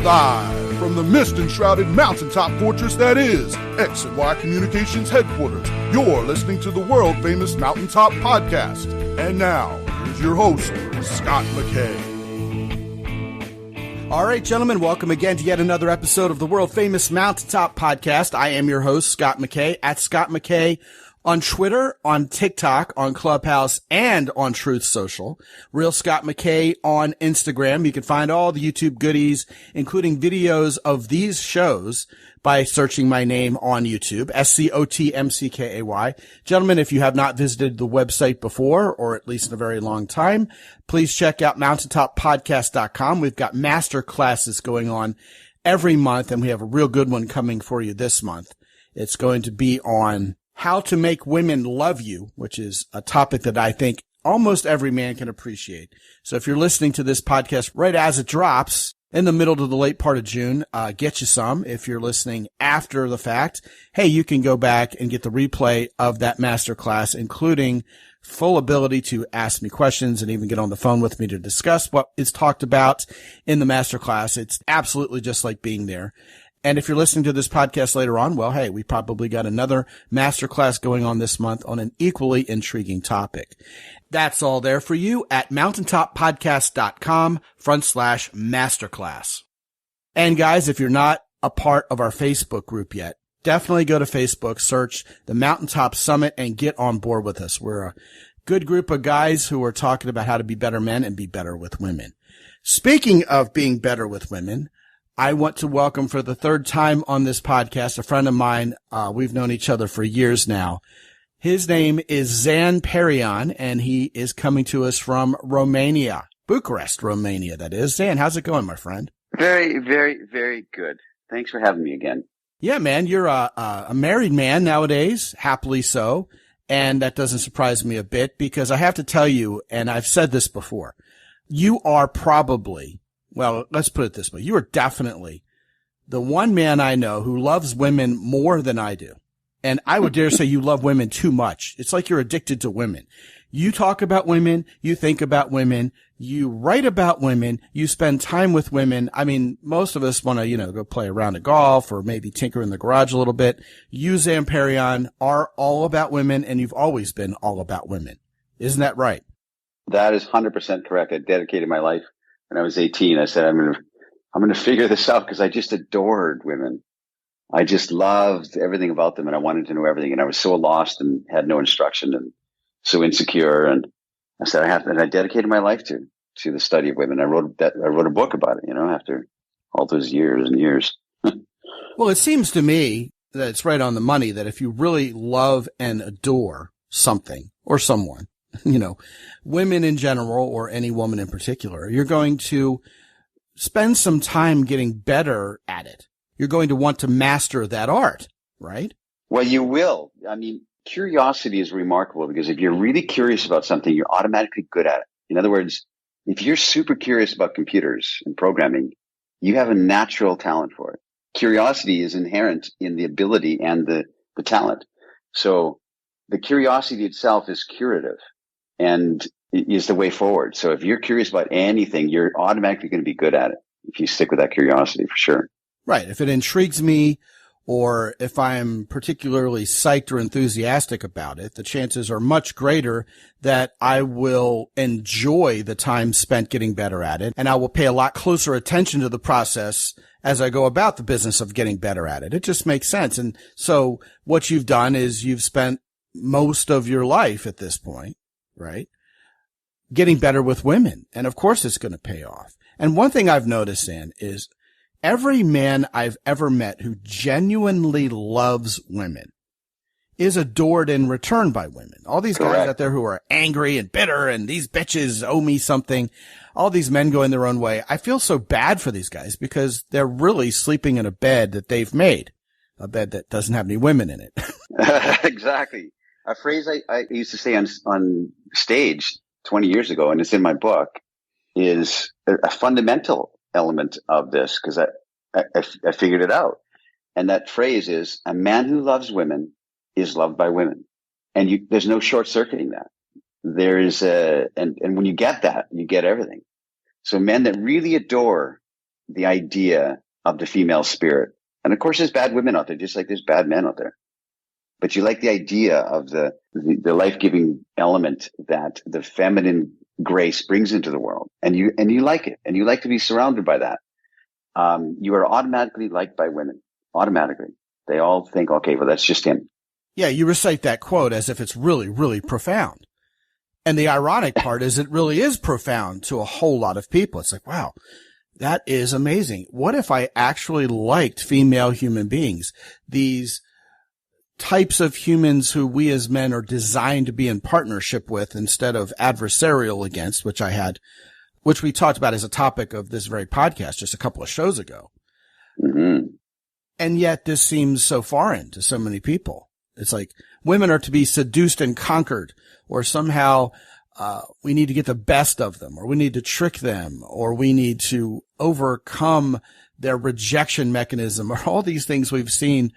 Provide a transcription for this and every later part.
Live from the mist-enshrouded mountaintop fortress that is X and Y Communications headquarters, you're listening to the world-famous Mountaintop Podcast. And now, here's your host, Scot McKay. All right, gentlemen, welcome again to yet another episode of the world-famous Mountaintop Podcast. I am your host, Scot McKay, at Scot McKay on Twitter, on TikTok, on Clubhouse, and on Truth Social. Real Scot McKay on Instagram. You can find all the YouTube goodies, including videos of these shows, by searching my name on YouTube, SCOTMCKAY. Gentlemen, if you have not visited the website before, or at least in a very long time, please check out mountaintoppodcast.com. We've got master classes going on every month, and we have a real good one coming for you this month. It's going to be on how to make women love you, which is a topic that I think almost every man can appreciate. So if you're listening to this podcast right as it drops, in the middle to the late part of June, get you some. If you're listening after the fact, hey, you can go back and get the replay of that masterclass, including full ability to ask me questions and even get on the phone with me to discuss what is talked about in the masterclass. It's absolutely just like being there. And if you're listening to this podcast later on, well, hey, we probably got another masterclass going on this month on an equally intriguing topic. That's all there for you at mountaintoppodcast.com/masterclass. And guys, if you're not a part of our Facebook group yet, definitely go to Facebook, search the Mountaintop Summit, and get on board with us. We're a good group of guys who are talking about how to be better men and be better with women. Speaking of being better with women, I want to welcome for the third time on this podcast a friend of mine. We've known each other for years now. His name is Zan Perrion, and he is coming to us from Romania, Bucharest, Romania, that is. Zan, how's it going, my friend? Very, very, very good. Thanks for having me again. Yeah, man, you're a married man nowadays, happily so, and that doesn't surprise me a bit because I have to tell you, and I've said this before, you are probably, well, let's put it this way, you are definitely the one man I know who loves women more than I do. And I would dare say you love women too much. It's like you're addicted to women. You talk about women, you think about women, you write about women, you spend time with women. I mean, most of us want to, go play a round of golf or maybe tinker in the garage a little bit. You, Zan Perrion, are all about women, and you've always been all about women. Isn't that right? That is 100% correct. I dedicated my life when I was 18. I said, I'm going to figure this out because I just adored women. I just loved everything about them, and I wanted to know everything. And I was so lost and had no instruction and so insecure. And I said, and I dedicated my life to the study of women. I wrote a book about it, after all those years and years. Well, it seems to me that it's right on the money that if you really love and adore something or someone, women in general or any woman in particular, you're going to spend some time getting better at it. You're going to want to master that art, right? Well, you will. I mean, curiosity is remarkable because if you're really curious about something, you're automatically good at it. In other words, if you're super curious about computers and programming, you have a natural talent for it. Curiosity is inherent in the ability and the talent. So the curiosity itself is curative and is the way forward. So if you're curious about anything, you're automatically going to be good at it if you stick with that curiosity, for sure. Right. If it intrigues me or if I'm particularly psyched or enthusiastic about it, the chances are much greater that I will enjoy the time spent getting better at it. And I will pay a lot closer attention to the process as I go about the business of getting better at it. It just makes sense. And so what you've done is you've spent most of your life at this point, right, getting better with women. And of course it's going to pay off. And one thing I've noticed, Ann, is every man I've ever met who genuinely loves women is adored in return by women. All these guys out there who are angry and bitter and these bitches owe me something, all these men going their own way. I feel so bad for these guys because they're really sleeping in a bed that they've made, a bed that doesn't have any women in it. Exactly. A phrase I used to say on stage 20 years ago, and it's in my book, is a fundamental element of this because I figured it out. And that phrase is, a man who loves women is loved by women. And there's no short circuiting that. There is and when you get that, you get everything. So men that really adore the idea of the female spirit. And of course, there's bad women out there, just like there's bad men out there. But you like the idea of the life-giving element that the feminine grace brings into the world. And you like it. And you like to be surrounded by that. You are automatically liked by women. Automatically. They all think, okay, well, that's just him. Yeah, you recite that quote as if it's really, really profound. And the ironic part is it really is profound to a whole lot of people. It's like, wow, that is amazing. What if I actually liked female human beings? These types of humans who we as men are designed to be in partnership with instead of adversarial against, which we talked about as a topic of this very podcast just a couple of shows ago. Mm-hmm. And yet this seems so foreign to so many people. It's like women are to be seduced and conquered, or somehow we need to get the best of them, or we need to trick them, or we need to overcome their rejection mechanism, or all these things we've seen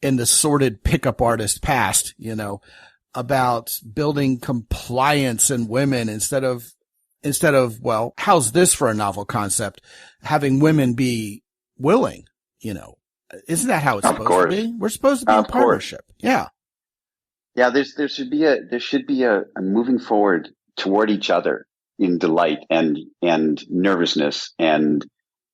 in the sordid pickup artist past, about building compliance in women instead of, well, how's this for a novel concept? Having women be willing, Isn't that how it's supposed to be? We're supposed to be in partnership. Yeah. Yeah, there should be a moving forward toward each other in delight and nervousness and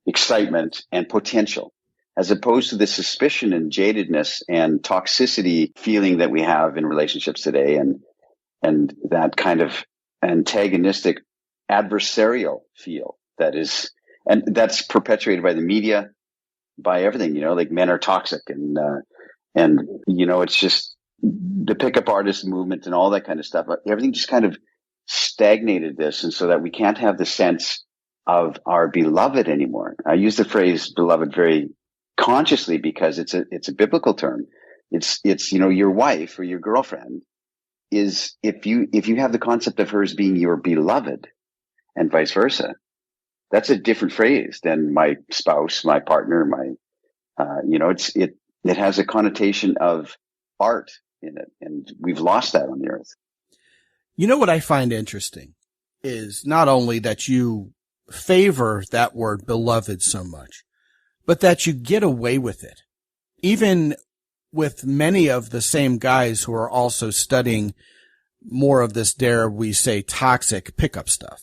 excitement and potential, as opposed to the suspicion and jadedness and toxicity feeling that we have in relationships today, and that kind of antagonistic adversarial feel that's perpetuated by the media, by everything, like men are toxic and it's just the pickup artist movement and all that kind of stuff. Everything just kind of stagnated this. And so that we can't have the sense of our beloved anymore. I use the phrase beloved very consciously because it's a biblical term. It's your wife or your girlfriend is, if you have the concept of her as being your beloved and vice versa, that's a different phrase than my spouse, my partner, it has a connotation of art in it. And we've lost that on the earth. What I find interesting is not only that you favor that word beloved so much, but that you get away with it. Even with many of the same guys who are also studying more of this, dare we say, toxic pickup stuff.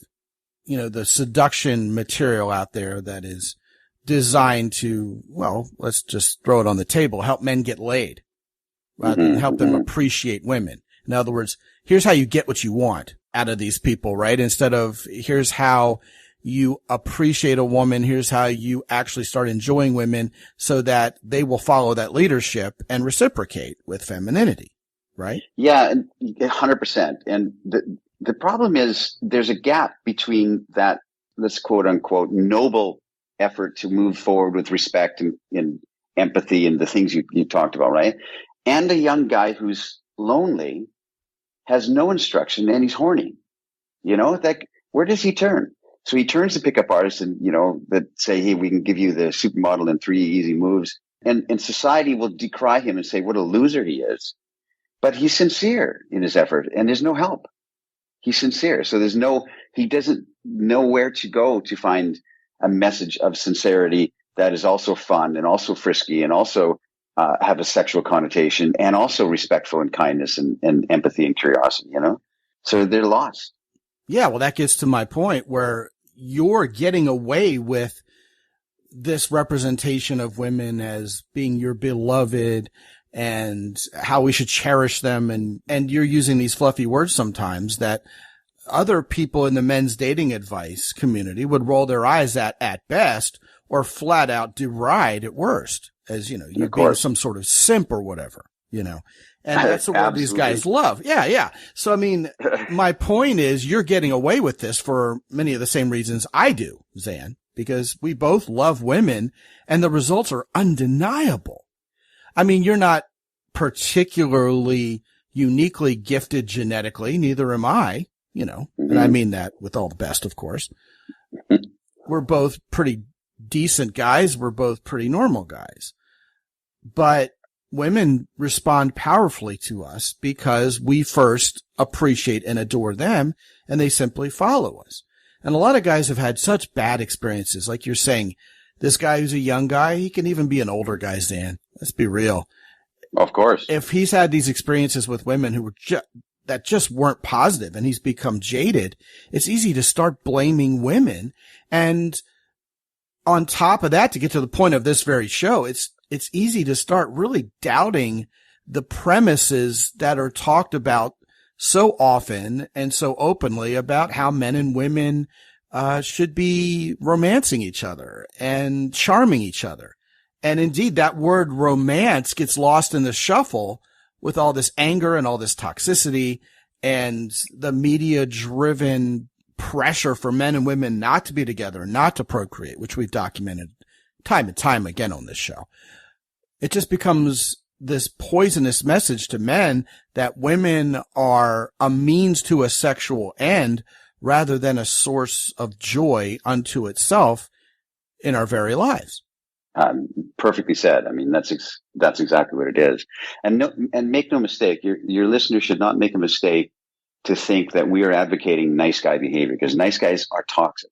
The seduction material out there that is designed to, well, let's just throw it on the table, help men get laid rather than help them appreciate women. In other words, here's how you get what you want out of these people, right? Instead of here's how you appreciate a woman, here's how you actually start enjoying women so that they will follow that leadership and reciprocate with femininity, right? Yeah, 100%. And the problem is there's a gap between that, let's quote unquote, noble effort to move forward with respect and empathy and the things you talked about, right? And a young guy who's lonely, has no instruction, and he's horny. Where does he turn? So he turns to pickup artists and, that say, hey, we can give you the supermodel in 3 easy moves. And society will decry him and say what a loser he is. But he's sincere in his effort and there's no help. He's sincere. So he doesn't know where to go to find a message of sincerity that is also fun and also frisky and also have a sexual connotation and also respectful and kindness and empathy and curiosity, So they're lost. Yeah, well, that gets to my point where you're getting away with this representation of women as being your beloved and how we should cherish them. And you're using these fluffy words sometimes that other people in the men's dating advice community would roll their eyes at best, or flat out deride at worst, as, you're being some sort of simp or whatever, and that's the word these guys love. Yeah. Yeah. So, my point is you're getting away with this for many of the same reasons I do, Zan, because we both love women and the results are undeniable. You're not particularly uniquely gifted genetically. Neither am I, and I mean that with all the best, of course. We're both pretty decent guys. We're both pretty normal guys, but women respond powerfully to us because we first appreciate and adore them and they simply follow us. And a lot of guys have had such bad experiences. Like you're saying, This guy who's a young guy, he can even be an older guy, Zan. Let's be real. Of course. If he's had these experiences with women who were that just weren't positive and he's become jaded, it's easy to start blaming women. And on top of that, to get to the point of this very show, it's easy to start really doubting the premises that are talked about so often and so openly about how men and women should be romancing each other and charming each other. And indeed, that word romance gets lost in the shuffle with all this anger and all this toxicity and the media-driven pressure for men and women not to be together, not to procreate, which we've documented time and time again on this show. It just becomes this poisonous message to men that women are a means to a sexual end rather than a source of joy unto itself in our very lives. Perfectly said. I mean, that's exactly what it is. And make no mistake, your listeners should not make a mistake to think that we are advocating nice guy behavior, because nice guys are toxic.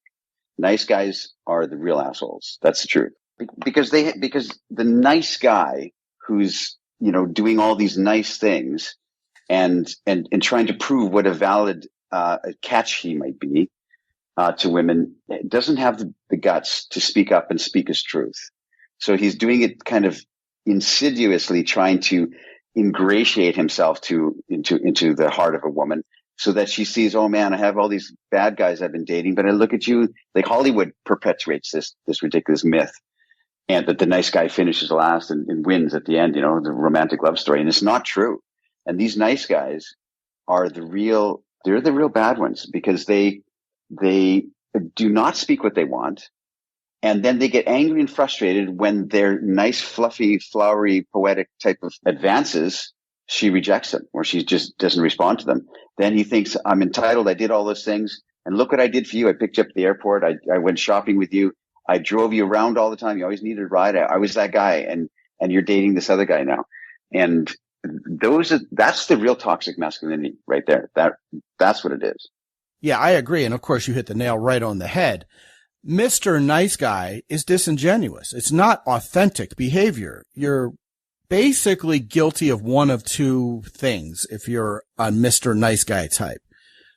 Nice guys are the real assholes. That's the truth. Because the nice guy who's, doing all these nice things and trying to prove what a valid catch he might be to women doesn't have the guts to speak up and speak his truth. So he's doing it kind of insidiously, trying to ingratiate himself into the heart of a woman so that she sees, oh man, I have all these bad guys I've been dating, but I look at you. Like Hollywood perpetuates this ridiculous myth, and that the nice guy finishes last and wins at the end, the romantic love story. And it's not true. And these nice guys are they're the real bad ones, because they do not speak what they want. And then they get angry and frustrated when their nice, fluffy, flowery, poetic type of advances, she rejects them, or she just doesn't respond to them. Then he thinks, I'm entitled. I did all those things. And look what I did for you. I picked you up at the airport. I went shopping with you. I drove you around all the time. You always needed a ride. I was that guy. And you're dating this other guy now. And that's the real toxic masculinity right there. That's what it is. Yeah, I agree. And of course, you hit the nail right on the head. Mr. Nice Guy is disingenuous. It's not authentic behavior. You're basically guilty of one of two things if you're a Mr. Nice Guy type.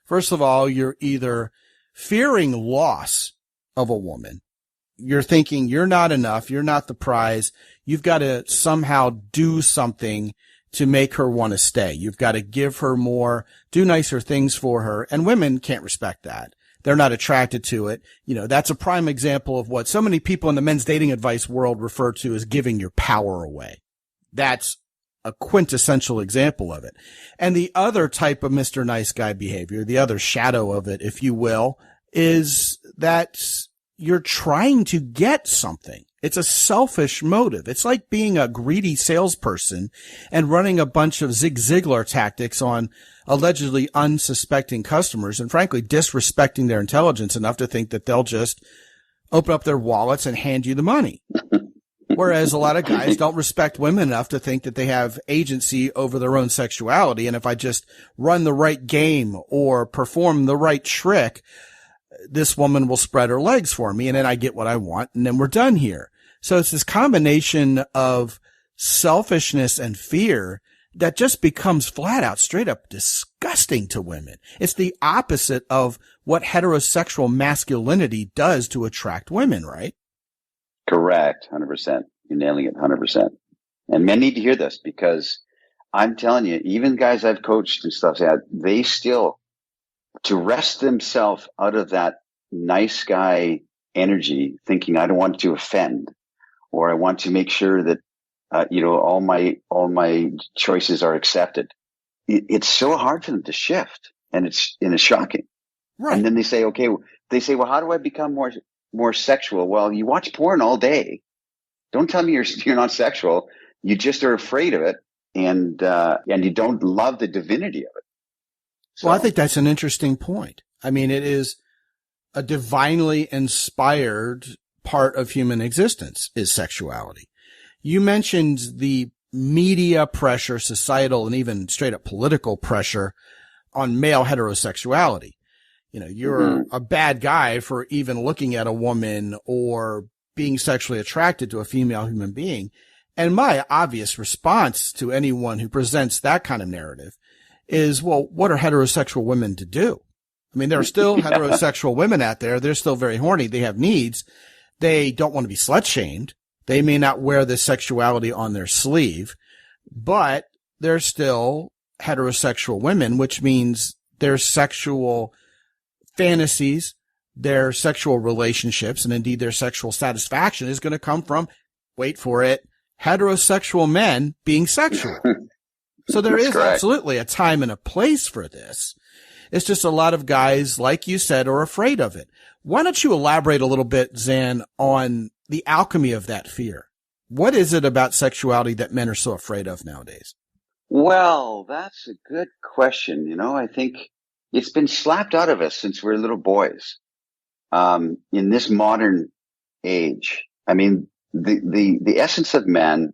First of all, you're either fearing loss of a woman. You're thinking you're not enough. You're not the prize. You've got to somehow do something to make her want to stay. You've got to give her more, do nicer things for her. And women can't respect that. They're not attracted to it. That's a prime example of what so many people in the men's dating advice world refer to as giving your power away. That's a quintessential example of it. And the other type of Mr. Nice Guy behavior, the other shadow of it, if you will, is that you're trying to get something. It's a selfish motive. It's like being a greedy salesperson and running a bunch of Zig Ziglar tactics on allegedly unsuspecting customers and frankly disrespecting their intelligence enough to think that they'll just open up their wallets and hand you the money. Whereas a lot of guys don't respect women enough to think that they have agency over their own sexuality. And if I just run the right game or perform the right trick, this woman will spread her legs for me and then I get what I want and then we're done here. So it's this combination of selfishness and fear that just becomes flat out, straight up disgusting to women. It's the opposite of what heterosexual masculinity does to attract women, right? Correct. 100%. You're nailing it 100%. And men need to hear this, because I'm telling you, even guys I've coached and stuff, they still, to wrest themselves out of that nice guy energy, thinking I don't want to offend, or I want to make sure that all my choices are accepted. It's so hard for them to shift, and it's shocking. Right. And then they say, well, how do I become more sexual? Well, you watch porn all day. Don't tell me you're not sexual. You just are afraid of it, and you don't love the divinity of it. So, well, I think that's an interesting point. I mean, it is a divinely inspired part of human existence is sexuality. You mentioned the media pressure, societal, and even straight up political pressure on male heterosexuality. You're a bad guy for even looking at a woman or being sexually attracted to a female human being. And my obvious response to anyone who presents that kind of narrative is, well, what are heterosexual women to do? I mean, there are still heterosexual women out there. They're still very horny. They have needs. They don't want to be slut shamed. They may not wear this sexuality on their sleeve, but they're still heterosexual women, which means their sexual fantasies, their sexual relationships, and indeed their sexual satisfaction is going to come from, wait for it, heterosexual men being sexual. So there is absolutely a time and a place for this. It's just a lot of guys, like you said, are afraid of it. Why don't you elaborate a little bit, Zan, on the alchemy of that fear? What is it about sexuality that men are so afraid of nowadays? Well, that's a good question. You know, I think it's been slapped out of us since we're little boys. In this modern age, I mean, the essence of man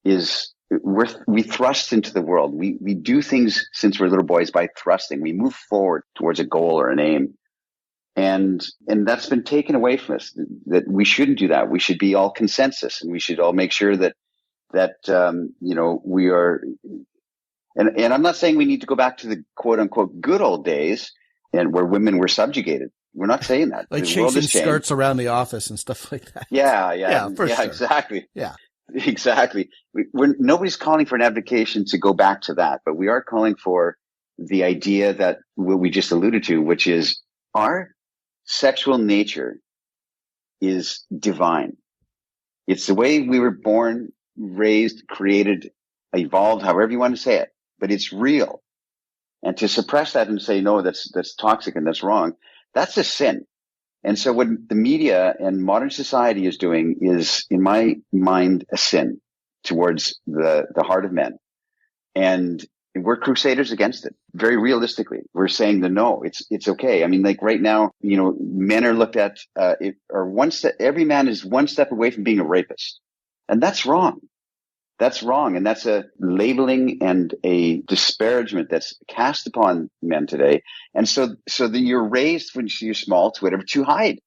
is we thrust into the world. We do things since we're little boys by thrusting. We move forward towards a goal or an aim. And that's been taken away from us, that we shouldn't do that. We should be all consensus, and we should all make sure that we are, and I'm not saying we need to go back to the quote unquote good old days and where women were subjugated. We're not saying that. Like chasing skirts around the office and stuff like that. Yeah, for sure. Exactly. Yeah. Exactly. Nobody's calling for an abdication to go back to that, but we are calling for the idea that what we just alluded to, which is our sexual nature is divine. It's the way we were born, raised, created, evolved, however you want to say it, but it's real. And to suppress that and say, no, that's toxic and that's wrong, that's a sin. And so what the media and modern society is doing is, in my mind, a sin towards the heart of men. And we're crusaders against it. Very realistically, we're saying no, it's okay. I mean, like right now, you know, men are looked at, every man is one step away from being a rapist. And that's wrong. That's wrong. And that's a labeling and a disparagement that's cast upon men today. And so that you're raised when you're small to whatever, to hide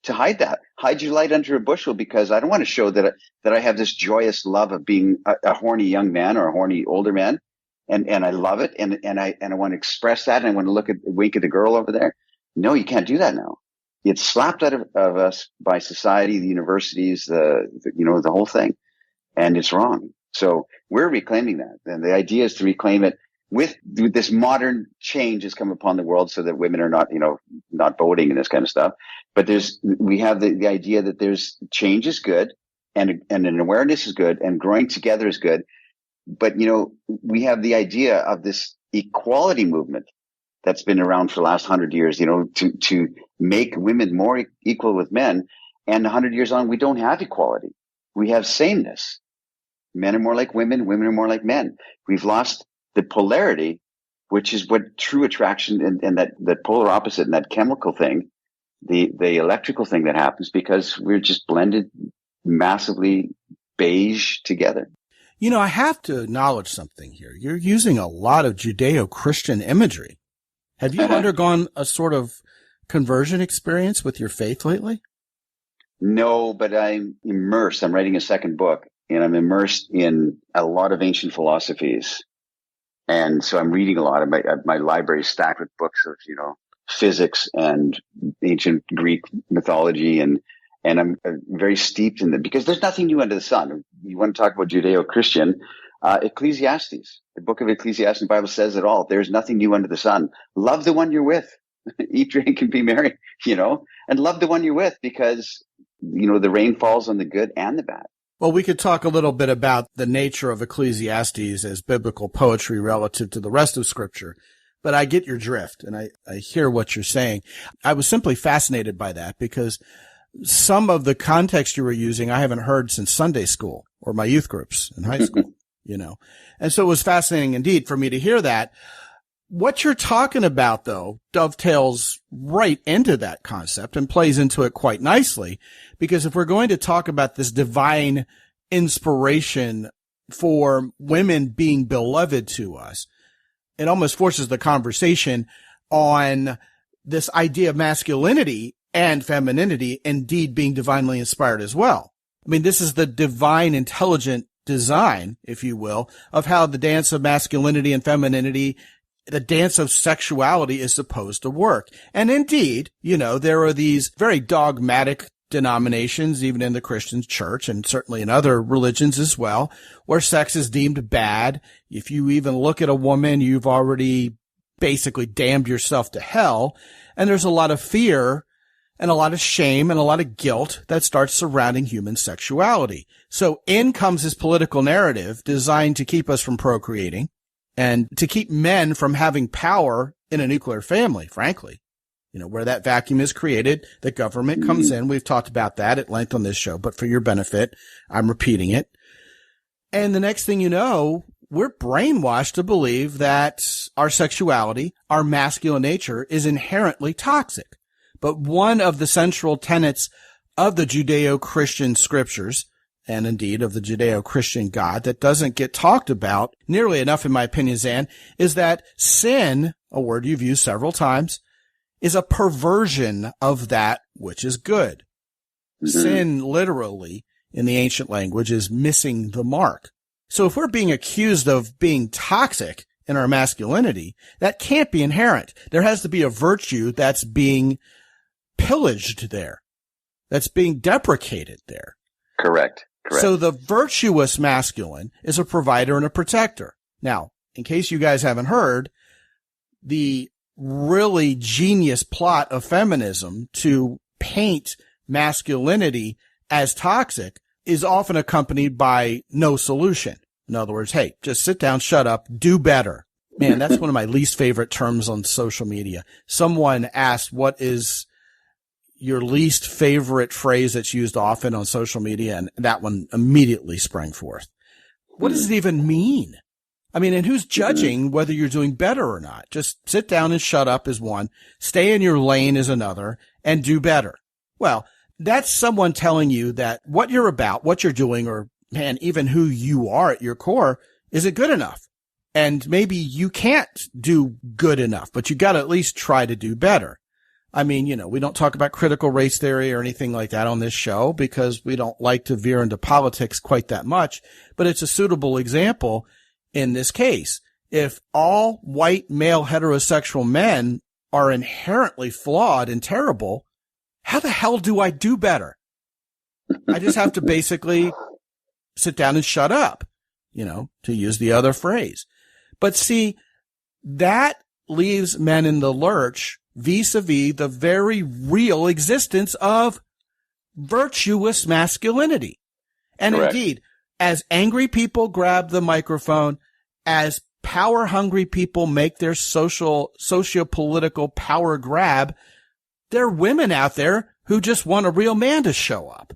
that. Hide your light under a bushel, because I don't want to show that I have this joyous love of being a horny young man or a horny older man. And I love it. And I want to express that. And I want to wink at the girl over there. No, you can't do that now. It's slapped out of us by society, the universities, the whole thing. And it's wrong. So we're reclaiming that. And the idea is to reclaim it with this modern change has come upon the world, so that women are not voting and this kind of stuff. But we have the idea that there's change is good, and an awareness is good, and growing together is good. But, we have the idea of this equality movement that's been around for the last 100 years, to make women more equal with men. And 100 years on, we don't have equality. We have sameness. Men are more like women. Women are more like men. We've lost the polarity, which is what true attraction and that polar opposite and that chemical thing, the electrical thing that happens, because we're just blended massively beige together. I have to acknowledge something here. You're using a lot of Judeo-Christian imagery. Have you undergone a sort of conversion experience with your faith lately? No, but I'm immersed. I'm writing a second book, and I'm immersed in a lot of ancient philosophies. And so I'm reading a lot of my library is stacked with books of, physics and ancient Greek mythology. And I'm very steeped in them, because there's nothing new under the sun. You want to talk about Judeo-Christian, Ecclesiastes, the book of Ecclesiastes, the Bible says it all. There's nothing new under the sun. Love the one you're with. Eat, drink, and be merry, and love the one you're with, because, the rain falls on the good and the bad. Well, we could talk a little bit about the nature of Ecclesiastes as biblical poetry relative to the rest of Scripture, but I get your drift, and I hear what you're saying. I was simply fascinated by that, because some of the context you were using I haven't heard since Sunday school or my youth groups in high school, And so it was fascinating indeed for me to hear that. What you're talking about, though, dovetails right into that concept and plays into it quite nicely, because if we're going to talk about this divine inspiration for women being beloved to us, it almost forces the conversation on this idea of masculinity and femininity indeed being divinely inspired as well. I mean, this is the divine intelligent design, if you will, of how the dance of masculinity and femininity, the dance of sexuality is supposed to work. And indeed, there are these very dogmatic denominations, even in the Christian church and certainly in other religions as well, where sex is deemed bad. If you even look at a woman, you've already basically damned yourself to hell. And there's a lot of fear and a lot of shame and a lot of guilt that starts surrounding human sexuality. So in comes this political narrative designed to keep us from procreating and to keep men from having power in a nuclear family, frankly. Where that vacuum is created, the government comes in. We've talked about that at length on this show, but for your benefit, I'm repeating it. And the next thing you know, we're brainwashed to believe that our sexuality, our masculine nature is inherently toxic. But one of the central tenets of the Judeo-Christian scriptures, and indeed of the Judeo-Christian God, that doesn't get talked about nearly enough, in my opinion, Zan, is that sin, a word you've used several times, is a perversion of that which is good. Mm-hmm. Sin, literally, in the ancient language, is missing the mark. So if we're being accused of being toxic in our masculinity, that can't be inherent. There has to be a virtue that's being pillaged there, that's being deprecated there. Correct. So the virtuous masculine is a provider and a protector. Now, in case you guys haven't heard, the really genius plot of feminism to paint masculinity as toxic is often accompanied by no solution. In other words, hey, just sit down, shut up, do better. Man, that's one of my least favorite terms on social media. Someone asked, what is your least favorite phrase that's used often on social media? And that one immediately sprang forth. What does it even mean? I mean, and who's judging whether you're doing better or not? Just sit down and shut up is one, stay in your lane is another, and do better. Well, that's someone telling you that what you're about, what you're doing, or man, even who you are at your core isn't good enough. And maybe you can't do good enough, but you got to at least try to do better. I mean, we don't talk about critical race theory or anything like that on this show because we don't like to veer into politics quite that much, but it's a suitable example in this case. If all white male heterosexual men are inherently flawed and terrible, how the hell do I do better? I just have to basically sit down and shut up, to use the other phrase. But see, that leaves men in the lurch vis-a-vis the very real existence of virtuous masculinity. And Correct. Indeed, as angry people grab the microphone, as power-hungry people make their socio-political power grab, there are women out there who just want a real man to show up.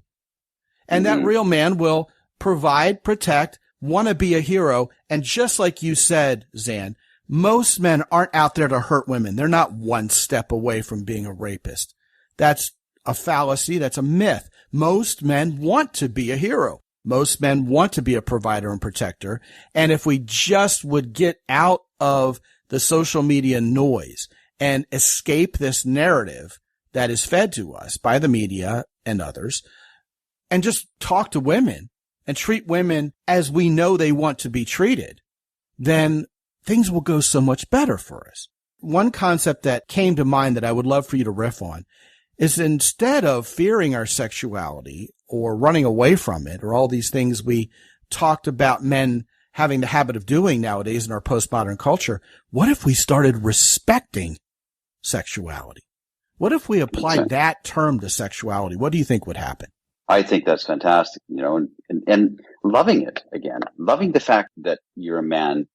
And that real man will provide, protect, want to be a hero. And just like you said, Zan, most men aren't out there to hurt women. They're not one step away from being a rapist. That's a fallacy. That's a myth. Most men want to be a hero. Most men want to be a provider and protector. And if we just would get out of the social media noise and escape this narrative that is fed to us by the media and others, and just talk to women and treat women as we know they want to be treated, then things will go so much better for us. One concept that came to mind that I would love for you to riff on is instead of fearing our sexuality or running away from it or all these things we talked about men having the habit of doing nowadays in our postmodern culture, what if we started respecting sexuality? What if we applied that term to sexuality? What do you think would happen? I think that's fantastic, and loving it again, loving the fact that you're a man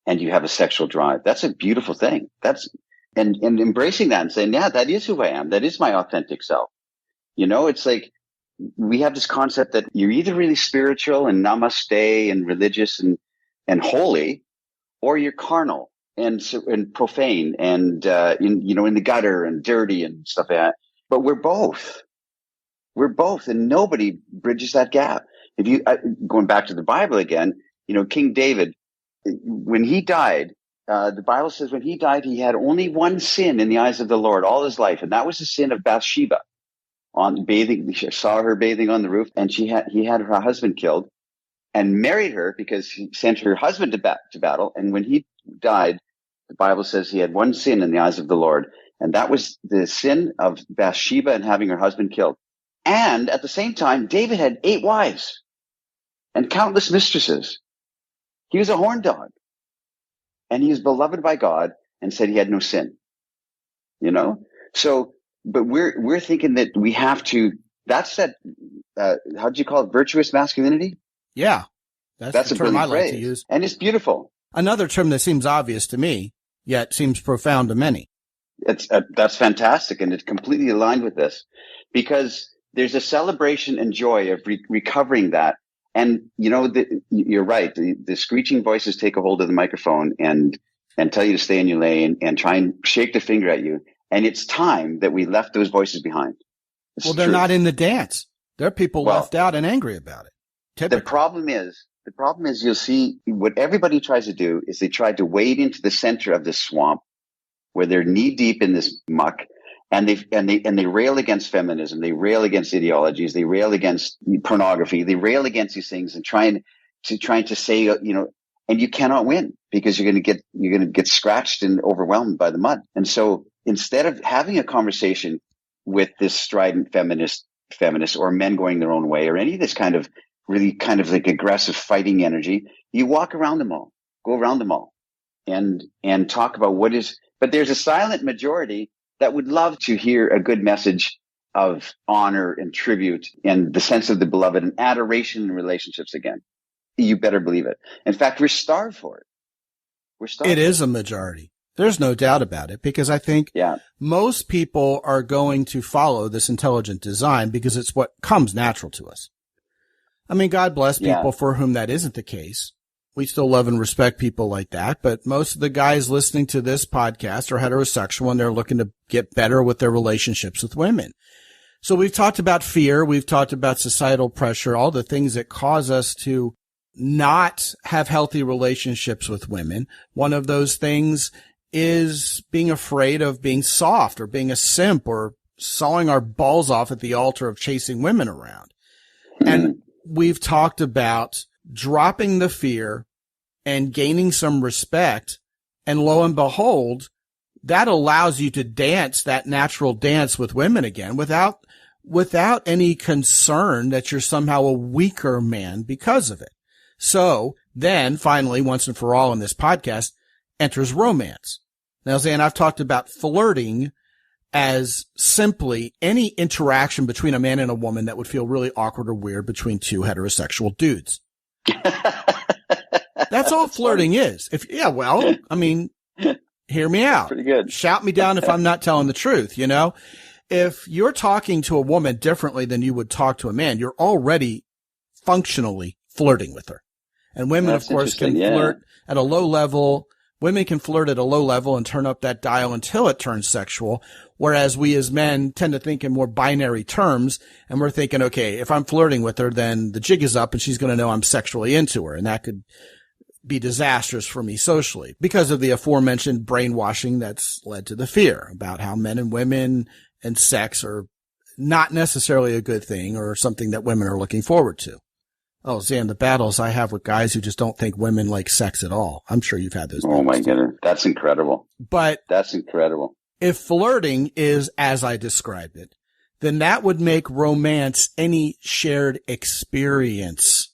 and you have a sexual drive. That's a beautiful thing. And embracing that and saying, yeah, that is who I am. That is my authentic self. It's like we have this concept that you're either really spiritual and namaste and religious and holy, or you're carnal and profane and, in the gutter and dirty and stuff like that. But we're both. We're both, and nobody bridges that gap. If you going back to the Bible again, King David, when he died, the Bible says when he died, he had only one sin in the eyes of the Lord all his life, and that was the sin of Bathsheba. on bathing. She saw her bathing on the roof, and he had her husband killed, and married her because he sent her husband to battle. And when he died, the Bible says he had one sin in the eyes of the Lord, and that was the sin of Bathsheba and having her husband killed. And at the same time, David had 8 wives and countless mistresses. He was a horn dog, and he was beloved by God and said he had no sin. You know, so but we're thinking that we have to. That's that. How do you call it? Virtuous masculinity. Yeah, that's the term I like to use, and it's beautiful. Another term that seems obvious to me, yet seems profound to many. That's fantastic, and it's completely aligned with this, because there's a celebration and joy of recovering that. And you know, you're right. The screeching voices take a hold of the microphone and tell you to stay in your lane and try and shake the finger at you. And it's time that we left those voices behind. Well, they're not in the dance. There are people left out and angry about it. Typically. The problem is you'll see what everybody tries to do is they try to wade into the center of this swamp where they're knee deep in this muck, and they rail against feminism. They rail against ideologies. They rail against pornography. They rail against these things and trying to say, you know, and you cannot win because you're going to get scratched and overwhelmed by the mud. And so instead of having a conversation with this strident feminist or men going their own way or any of this kind of really kind of like aggressive fighting energy, you walk around them all, go around them all and talk about what is, but there's a silent majority that would love to hear a good message of honor and tribute and the sense of the beloved and adoration in relationships again. You better believe it. In fact, we're starved for it. It is a majority. There's no doubt about it, because I think most people are going to follow this intelligent design because it's what comes natural to us. I mean, God bless people for whom that isn't the case. We still love and respect people like that, but most of the guys listening to this podcast are heterosexual and they're looking to get better with their relationships with women. So we've talked about fear. We've talked about societal pressure, all the things that cause us to not have healthy relationships with women. One of those things is being afraid of being soft or being a simp or sawing our balls off at the altar of chasing women around. And we've talked about dropping the fear and gaining some respect. And lo and behold, that allows you to dance that natural dance with women again without any concern that you're somehow a weaker man because of it. So then finally, once and for all in this podcast, enters romance. Now, Zan, I've talked about flirting as simply any interaction between a man and a woman that would feel really awkward or weird between two heterosexual dudes. That's all flirting is. I mean, hear me out. Pretty good. Shout me down if I'm not telling the truth, you know? If you're talking to a woman differently than you would talk to a man, you're already functionally flirting with her. And women, of course, can flirt at a low level. Women can flirt at a low level and turn up that dial until it turns sexual, whereas we as men tend to think in more binary terms, and we're thinking, okay, if I'm flirting with her, then the jig is up and she's going to know I'm sexually into her, and that could be disastrous for me socially because of the aforementioned brainwashing that's led to the fear about how men and women and sex are not necessarily a good thing or something that women are looking forward to. Oh, Zan, the battles I have with guys who just don't think women like sex at all. I'm sure you've had those. Oh my goodness. That's incredible. But that's incredible. If flirting is as I described it, then that would make romance any shared experience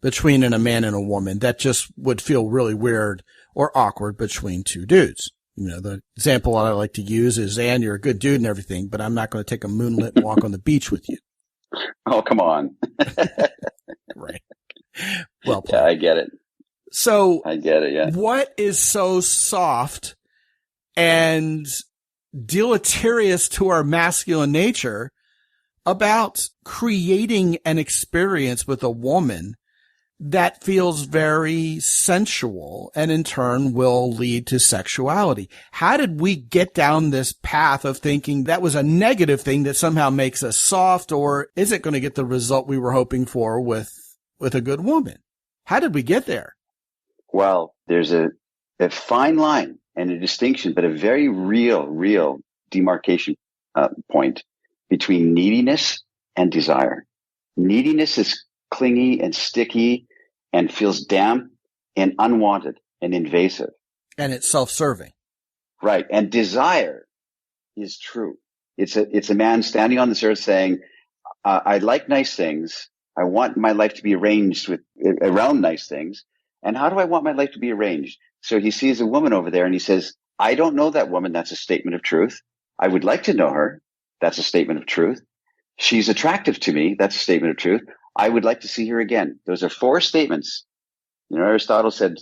between a man and a woman that just would feel really weird or awkward between two dudes. You know, the example I like to use is, Zan, you're a good dude and everything, but I'm not going to take a moonlit walk on the beach with you. Oh, come on. Right. Well, yeah, I get it. So I get it. Yeah. What is so soft and deleterious to our masculine nature about creating an experience with a woman that feels very sensual and in turn will lead to sexuality? How did we get down this path of thinking that was a negative thing that somehow makes us soft, or is it going to get the result we were hoping for with a good woman? How did we get there? Well, there's a fine line and a distinction, but a very real demarcation point between neediness and desire. Neediness is clingy and sticky and feels damp and unwanted and invasive. And it's self-serving. Right. And desire is true. It's a man standing on this earth saying, I like nice things. I want my life to be arranged around nice things. And how do I want my life to be arranged? So he sees a woman over there and he says, I don't know that woman. That's a statement of truth. I would like to know her. That's a statement of truth. She's attractive to me. That's a statement of truth. I would like to see her again. Those are 4 statements. Aristotle said,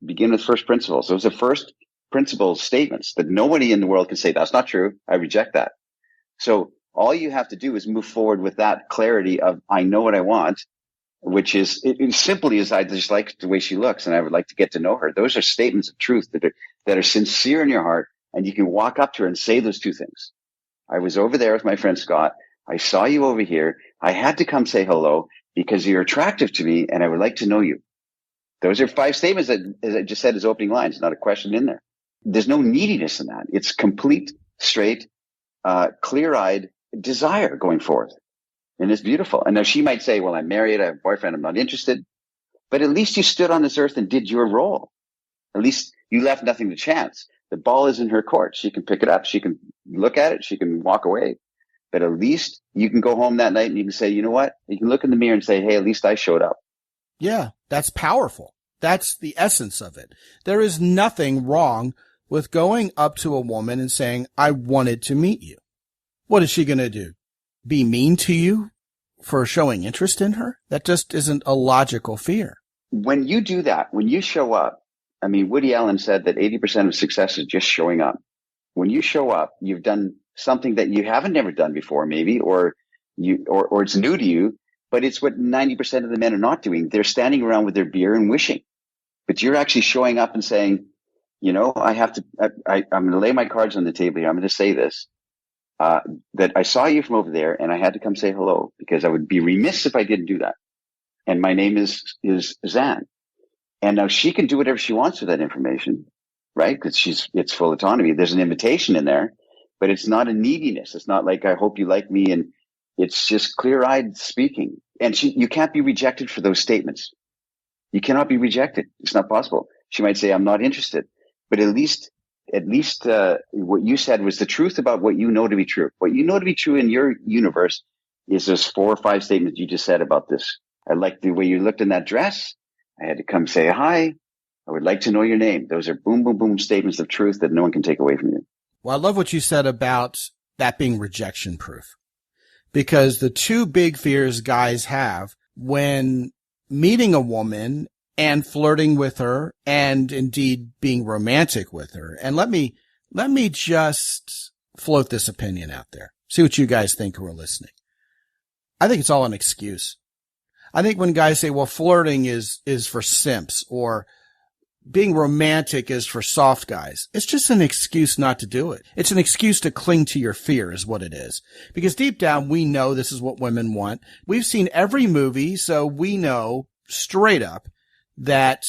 begin with first principles. Those are first principle statements that nobody in the world can say, that's not true. I reject that. So all you have to do is move forward with that clarity of, I know what I want, which is it simply is, I just like the way she looks and I would like to get to know her. Those are statements of truth that are sincere in your heart. And you can walk up to her and say those 2 things. I was over there with my friend Scot. I saw you over here. I had to come say hello because you're attractive to me and I would like to know you. Those are 5 statements that, as I just said, as opening lines, not a question in there. There's no neediness in that. It's complete, straight, clear-eyed desire going forth. And it's beautiful. And now she might say, well, I'm married, I have a boyfriend, I'm not interested. But at least you stood on this earth and did your role. At least you left nothing to chance. The ball is in her court. She can pick it up. She can look at it. She can walk away. But at least you can go home that night and you can say, you know what? You can look in the mirror and say, hey, at least I showed up. Yeah, that's powerful. That's the essence of it. There is nothing wrong with going up to a woman and saying, I wanted to meet you. What is she going to do? Be mean to you for showing interest in her? That just isn't a logical fear. When you do that, when you show up, I mean, Woody Allen said that 80% of success is just showing up. When you show up, you've done something that you haven't never done before, maybe, or it's new to you, but it's what 90% of the men are not doing. They're standing around with their beer and wishing, but you're actually showing up and saying, I'm going to lay my cards on the table here. I'm going to say this, that I saw you from over there and I had to come say hello because I would be remiss if I didn't do that. And my name is Zan. And now she can do whatever she wants with that information, right? Because it's full autonomy. There's an invitation in there, but it's not a neediness. It's not like, I hope you like me. And it's just clear-eyed speaking. And you can't be rejected for those statements. You cannot be rejected. It's not possible. She might say, I'm not interested. But at least what you said was the truth about what you know to be true. What you know to be true in your universe is those 4 or 5 statements you just said about this. I like the way you looked in that dress. I had to come say hi. I would like to know your name. Those are boom, boom, boom statements of truth that no one can take away from you. Well, I love what you said about that being rejection proof, because the 2 big fears guys have when meeting a woman and flirting with her and indeed being romantic with her. And let me just float this opinion out there. See what you guys think who are listening. I think it's all an excuse. I think when guys say, well, flirting is for simps or being romantic is for soft guys, it's just an excuse not to do it. It's an excuse to cling to your fear is what it is. Because deep down, we know this is what women want. We've seen every movie, so we know straight up that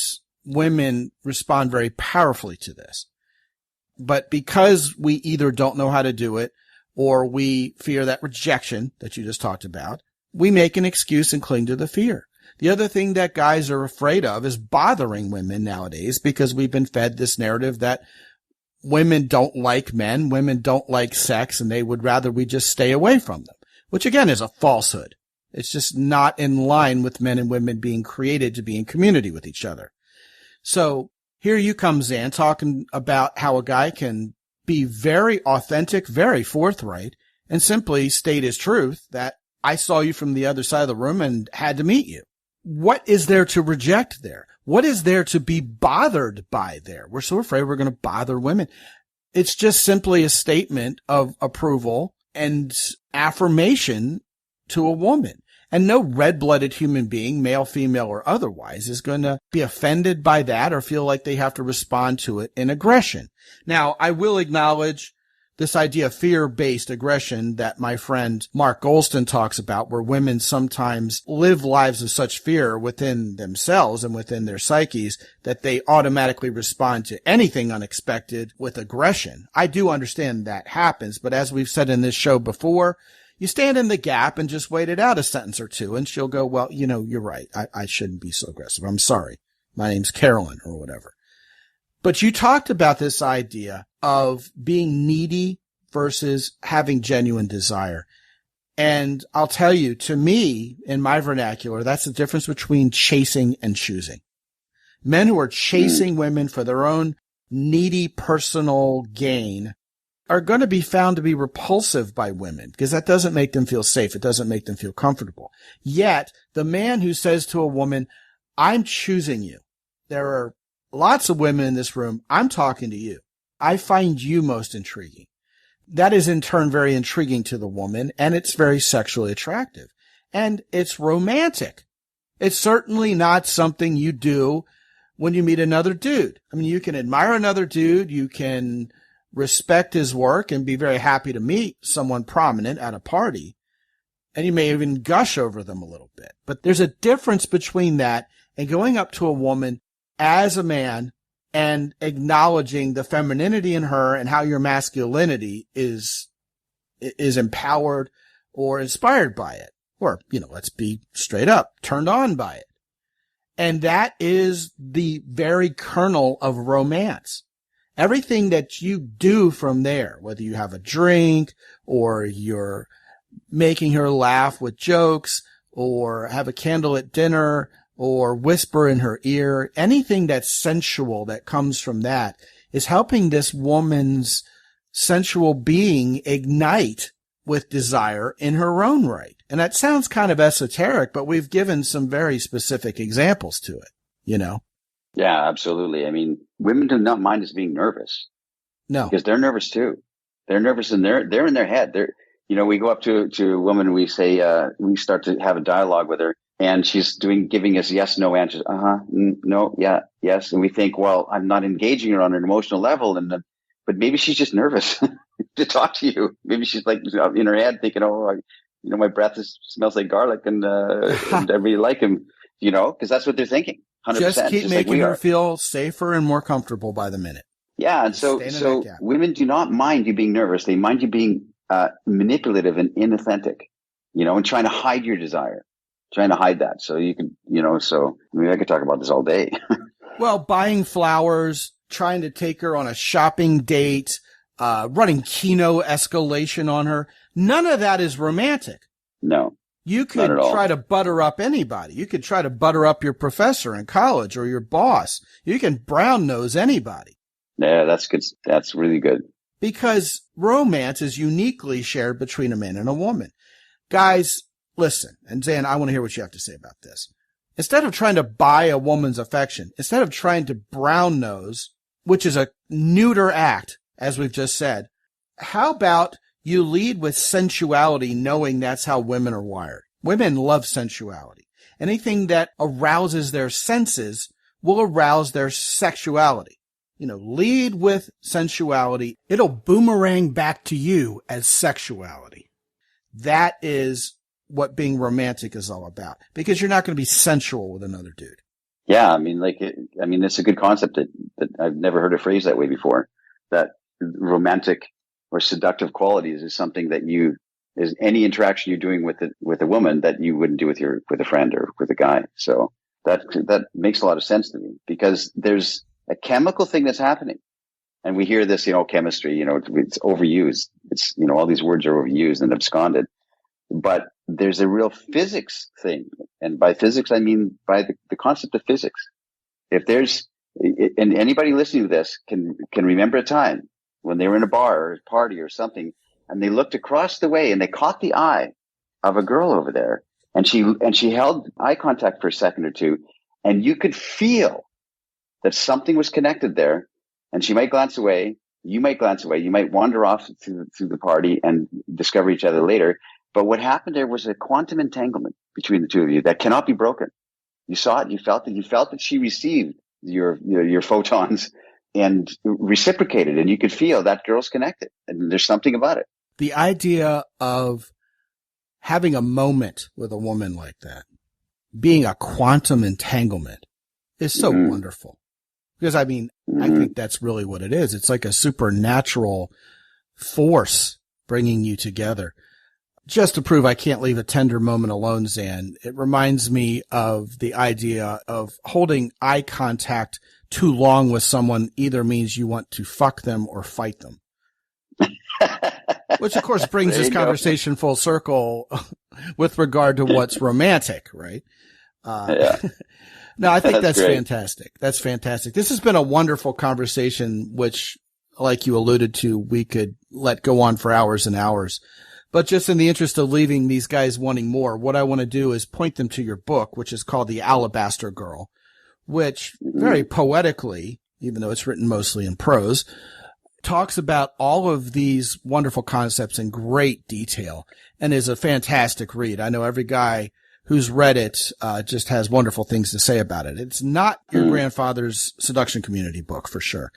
women respond very powerfully to this. But because we either don't know how to do it or we fear that rejection that you just talked about, we make an excuse and cling to the fear. The other thing that guys are afraid of is bothering women nowadays because we've been fed this narrative that women don't like men, women don't like sex, and they would rather we just stay away from them, which again is a falsehood. It's just not in line with men and women being created to be in community with each other. So here you come, Zan, talking about how a guy can be very authentic, very forthright, and simply state his truth that I saw you from the other side of the room and had to meet you. What is there to reject there? What is there to be bothered by there? We're so afraid we're going to bother women. It's just simply a statement of approval and affirmation to a woman. And no red-blooded human being, male, female, or otherwise, is going to be offended by that or feel like they have to respond to it in aggression. Now, I will acknowledge this idea of fear-based aggression that my friend Mark Golston talks about, where women sometimes live lives of such fear within themselves and within their psyches that they automatically respond to anything unexpected with aggression. I do understand that happens, but as we've said in this show before, You stand in the gap and just wait it out a sentence or two, and she'll go, well, you're right. I shouldn't be so aggressive. I'm sorry. My name's Carolyn or whatever. But you talked about this idea of being needy versus having genuine desire. And I'll tell you, to me, in my vernacular, that's the difference between chasing and choosing. Men who are chasing women for their own needy personal gain are going to be found to be repulsive by women because that doesn't make them feel safe. It doesn't make them feel comfortable. Yet the man who says to a woman, I'm choosing you. There are lots of women in this room. I'm talking to you. I find you most intriguing. That is in turn very intriguing to the woman, and it's very sexually attractive. And it's romantic. It's certainly not something you do when you meet another dude. I mean, you can admire another dude, you can respect his work and be very happy to meet someone prominent at a party, and you may even gush over them a little bit. But there's a difference between that and going up to a woman as a man and acknowledging the femininity in her and how your masculinity is empowered or inspired by it. Or, let's be straight up, turned on by it. And that is the very kernel of romance. Everything that you do from there, whether you have a drink or you're making her laugh with jokes or have a candle at dinner or whisper in her ear, anything that's sensual that comes from that is helping this woman's sensual being ignite with desire in her own right. And that sounds kind of esoteric, but we've given some very specific examples to it, Yeah, absolutely. I mean, women do not mind us being nervous. No. Because they're nervous too. They're nervous and they're in their head. We go up to a woman and we say, we start to have a dialogue with her and she's giving us yes, no answers. No, yeah, yes. And we think, well, I'm not engaging her on an emotional level. But maybe she's just nervous to talk to you. Maybe she's like in her head thinking, my breath smells like garlic and I really like him, because that's what they're thinking. 100%. Just keep making her feel safer and more comfortable by the minute. Yeah. And so women do not mind you being nervous. They mind you being manipulative and inauthentic, and trying to hide your desire, trying to hide that. So you can, I could talk about this all day. Well, buying flowers, trying to take her on a shopping date, running Kino escalation on her. None of that is romantic. No. You could try to butter up anybody. You could try to butter up your professor in college or your boss. You can brown nose anybody. Yeah, that's good. That's really good. Because romance is uniquely shared between a man and a woman. Guys, listen, and Zan, I want to hear what you have to say about this. Instead of trying to buy a woman's affection, instead of trying to brown nose, which is a neuter act, as we've just said, how about you lead with sensuality, knowing that's how women are wired? Women love sensuality. Anything that arouses their senses will arouse their sexuality. Lead with sensuality. It'll boomerang back to you as sexuality. That is what being romantic is all about, because you're not going to be sensual with another dude. Yeah. I mean, it's a good concept that I've never heard a phrase that way before, that romantic or seductive qualities is something that is any interaction you're doing with a woman that you wouldn't do with a friend or with a guy. So that makes a lot of sense to me, because there's a chemical thing that's happening. And we hear this, chemistry, it's overused. It's, all these words are overused and absconded, but there's a real physics thing. And by physics, I mean by the concept of physics. And anybody listening to this can remember a time when they were in a bar or a party or something, and they looked across the way and they caught the eye of a girl over there, and she held eye contact for a second or two, and you could feel that something was connected there, and she might glance away, you might glance away, you might wander off through the party and discover each other later. But what happened there was a quantum entanglement between the two of you that cannot be broken. You saw it, you felt that she received your photons and reciprocated, and you could feel that girl's connected, and there's something about it. The idea of having a moment with a woman like that, being a quantum entanglement, is so wonderful. Because I think that's really what it is. It's like a supernatural force bringing you together. Just to prove I can't leave a tender moment alone, Zan, it reminds me of the idea of holding eye contact too long with someone either means you want to fuck them or fight them. Which, of course, brings this conversation full circle with regard to what's romantic, right? Yeah. No, I think that's great. Fantastic. That's fantastic. This has been a wonderful conversation, which, like you alluded to, we could let go on for hours and hours. But just in the interest of leaving these guys wanting more, what I want to do is point them to your book, which is called The Alabaster Girl, which very poetically, even though it's written mostly in prose, talks about all of these wonderful concepts in great detail and is a fantastic read. I know every guy who's read it just has wonderful things to say about it. It's not your grandfather's seduction community book, for sure.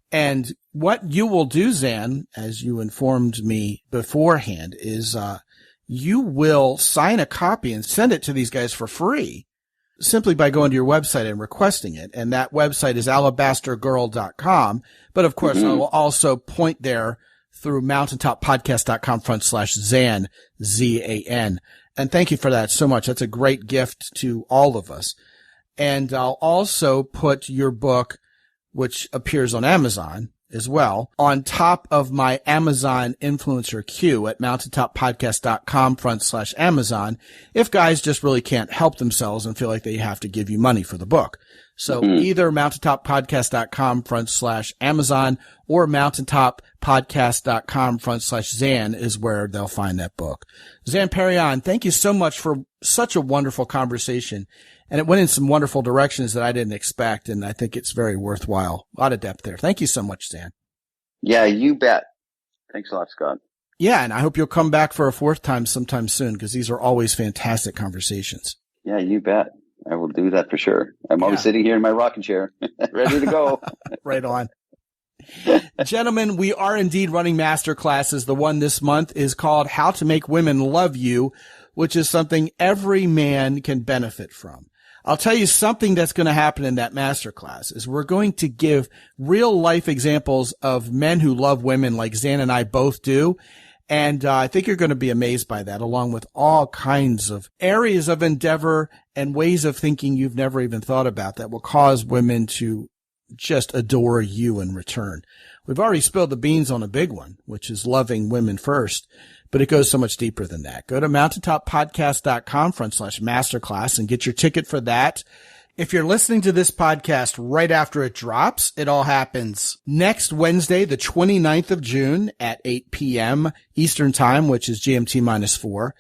And what you will do, Zan, as you informed me beforehand, is you will sign a copy and send it to these guys for free simply by going to your website and requesting it. And that website is alabastergirl.com. But of course, I will also point there through mountaintoppodcast.com/Zan, Z-A-N. And thank you for that so much. That's a great gift to all of us. And I'll also put your book, which appears on Amazon as well, on top of my Amazon influencer queue at mountaintoppodcast.com/Amazon if guys just really can't help themselves and feel like they have to give you money for the book. So either mountaintoppodcast.com/Amazon or mountaintoppodcast.com/Zan is where they'll find that book. Zan Perrion, thank you so much for such a wonderful conversation. And it went in some wonderful directions that I didn't expect, and I think it's very worthwhile. A lot of depth there. Thank you so much, Zan. Yeah, you bet. Thanks a lot, Scott. Yeah, and I hope you'll come back for a fourth time sometime soon, because these are always fantastic conversations. Yeah, you bet. I will do that for sure. I'm always sitting here in my rocking chair, ready to go. Right on. Gentlemen, we are indeed running master classes. The one this month is called How to Make Women Love You, which is something every man can benefit from. I'll tell you something that's going to happen in that masterclass is we're going to give real life examples of men who love women like Zan and I both do. And I think you're going to be amazed by that, along with all kinds of areas of endeavor and ways of thinking you've never even thought about that will cause women to just adore you in return. We've already spilled the beans on a big one, which is loving women first. But it goes so much deeper than that. Go to mountaintoppodcast.com/masterclass and get your ticket for that. If you're listening to this podcast right after it drops, it all happens next Wednesday, the 29th of June at 8 p.m. Eastern Time, which is GMT -4.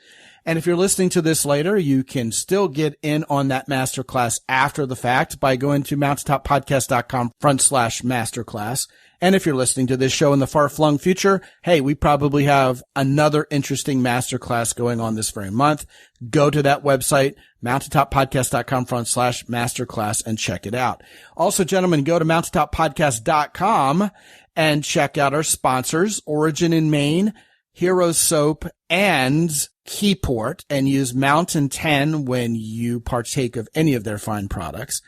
And if you're listening to this later, you can still get in on that masterclass after the fact by going to mountaintoppodcast.com/masterclass. And if you're listening to this show in the far-flung future, hey, we probably have another interesting masterclass going on this very month. Go to that website, mountaintoppodcast.com/masterclass, and check it out. Also, gentlemen, go to mountaintoppodcast.com and check out our sponsors, Origin in Maine, Hero Soap, and Keyport, and use Mountain 10 when you partake of any of their fine products.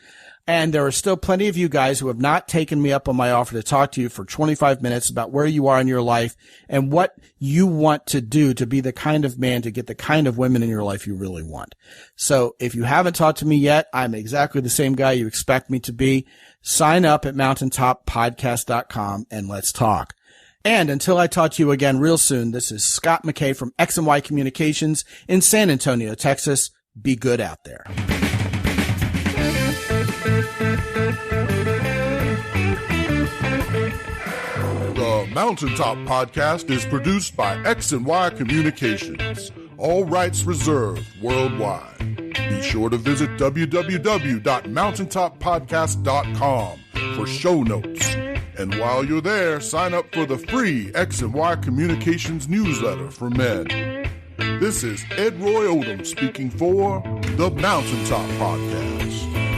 And there are still plenty of you guys who have not taken me up on my offer to talk to you for 25 minutes about where you are in your life and what you want to do to be the kind of man to get the kind of women in your life you really want. So if you haven't talked to me yet, I'm exactly the same guy you expect me to be. Sign up at mountaintoppodcast.com and let's talk. And until I talk to you again real soon, this is Scott McKay from X&Y Communications in San Antonio, Texas. Be good out there. The Mountaintop Podcast is produced by X&Y Communications. All rights reserved worldwide. Be sure to visit www.mountaintoppodcast.com for show notes. And while you're there, sign up for the free X&Y Communications newsletter for men. This is Ed Roy Odom speaking for the Mountaintop Podcast.